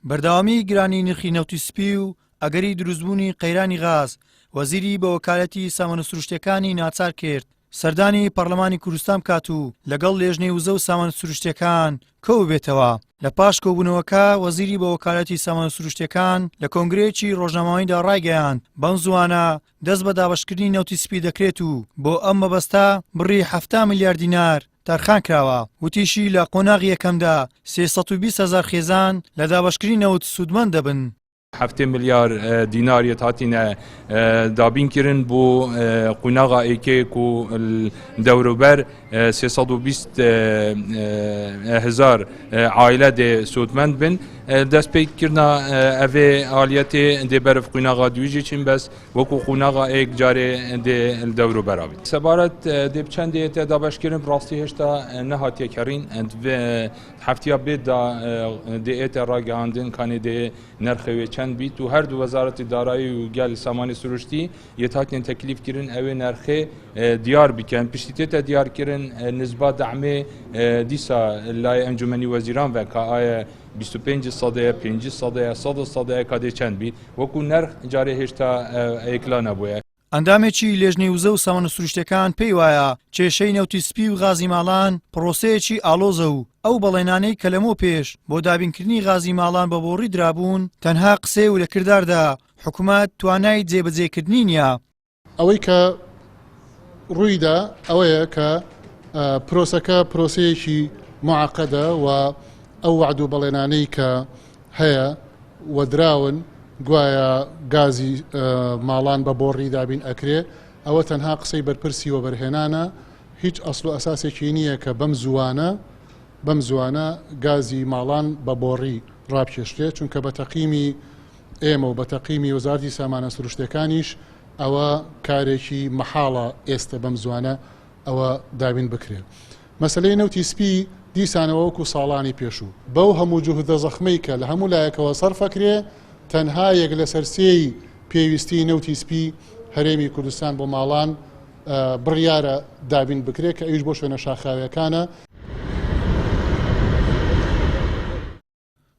بەردەوامی گرانی نرخی نەوتی سپی و ئەگەری دروستبوونی قەیرانی غاز وەزیری بە وەکالەتی سامانە سروشتیەکانی ناچار کرد سەردانی پەرلەمانی کوردستان بکات و لەگەڵ لێژنەی وزە و سامانە سروشتیەکان کەو بێتەوە. لە پاش کۆبوونەوەکە وەزیری بە وەکالەتی سامانە سروشتیەکان لە کۆنگرەیەکی ڕۆژنامەوەییدا ڕایگەیاند بەم زوانە دەست بە دابەشکردنی نەوتی سپی دەکرێت و بۆ ئەم مەبەستە بڕی 7 میلیارد دینار تەرخان کراوە. وتیشی لە قۆناغی یەکەمدا 320,000 خێزان لە دابەشکردنی نەوت سوودمەند دەبن. 7 میلیار دینار هاتینە دابین کردن بۆ قوناغا ئێکێک و دەوروبەر 320,000 عائلە دێ سوودمەند بن. دەست پێکردنا ئەvê ئالیەتێ دێ بەرف قوناغا دویژی چین بەس وەکو قوناغا ئێک جارێ دێ دەوروبەر بێت. سەبارەت دێ بچەندێ تێ دابەشکردن ڕاستی هێشتا نەهاتیە کەڕین هەفتیا بێدا دێ ئێتە ڕاگەاندن کانێ دێ نرخەوێ چەند بیت و هەردوو وەزارەتی دارایی و گەل سامانی سروشتی یەتاکێن تەکلیفکردن ئەوێ نرخێ دیار بکەن پشتیتێتە دیارکردن نسبە دەعمێ دیسا لای ئەنجومەنی وەزیران و کە ئایا 25% 5% 100% کادێ چەند بیت وەکو نرخ جارێ هێشتا ئەیکلا نەبووە. ئەندامێکی لێژنەی وزە و سامانە سروشتیەکان پێی وایە کێشەی نەوتی سپی و غازی ماڵان پرۆسەیەکی ئالۆزە و ئەو بەڵێنانەی کە لەمەوە پێش بۆ دابینکردنی غازی ماڵان بە بۆڕی درابوون تەنها قسێ و لە کرداردا حکوومەت توانای جێبەجێکردنی نییە. ئەوەی کە ڕوویدا ئەوەیە کە پرۆسەکە پرۆسەیەکی معقەدە و ئەو وعد و بەڵێنانەی کە هەیە وەدراون گوایە گازی ماڵان بە بۆڕی دابین ئەکرێ ئەوە تەنها قسەی بەرپرسی و بەرهێنانە هیچ ئەسڵ و ئەساسێکی نییە کە بەم زوانە گازی ماڵان بە بۆڕی ڕابکێشتێت چونکە بە تەقیمی ئێمە و بە تەقیمی وەزارەتی سامانە سروشتیەکانیش ئەوە کارێکی مەحاڵە ئێستا بەم زوانە ئەوە دابین بکرێت. مەسەلەی نەوتی سپی دیسانەوە وەکو ساڵانی پێشوو بەو هەموو جوهدە زەخمەی کە لە هەموو لایەکەوە سەرفەکرێ تەنها یەک لە سەرسێی پێویستی نەوتی سپی هەرێمی کوردستان بۆ ماڵان بڕیارە دابین بکرێت کە ئەویش بۆ شوێنە شاخاویەکانە.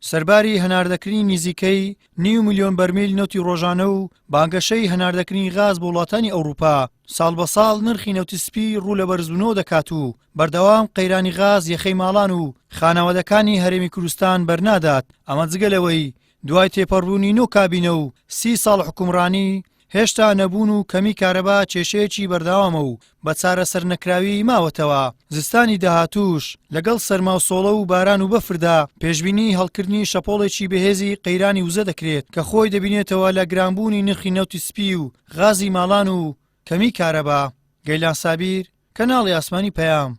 سەرباری هەناردەکردنی نزیکەی 9 ملیۆن بەرمیل نەوتی ڕۆژانە و بانگەشەی هەناردەکردنی غاز بۆ وڵاتانی ئەوروپا ساڵ بە ساڵ نرخی نەوتی سپی ڕوو لە بەرزبوونەوە دەکات و بەردەوام قەیرانی غاز یەخەی ماڵان و خانەوادەکانی هەرێمی کوردستان بەرنادات. ئەمە جگەلەوەی دوای تێپەڕبوونی نۆ کابینە و 30 ساڵ حکومڕانی هێشتا نەبوون و کەمی کارەبا کێشەیەکی بەردەوامە و بە چارەسەر نەکراوی ماوەتەوە. زستانی داهاتوش لەگەڵ سەرما و سۆڵە و باران و بەفردا پێشبینی هەڵکردنی شەپۆڵێکی بەهێزی قەیرانی وزە دەکرێت کە خۆی دەبینێتەوە لە گرانبوونی نرخی نەوتی سپی و غازی ماڵان و کەمی کارەبا. گەیلان سابیر، کەناڵی ئاسمانی پەیام،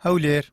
هەولێر.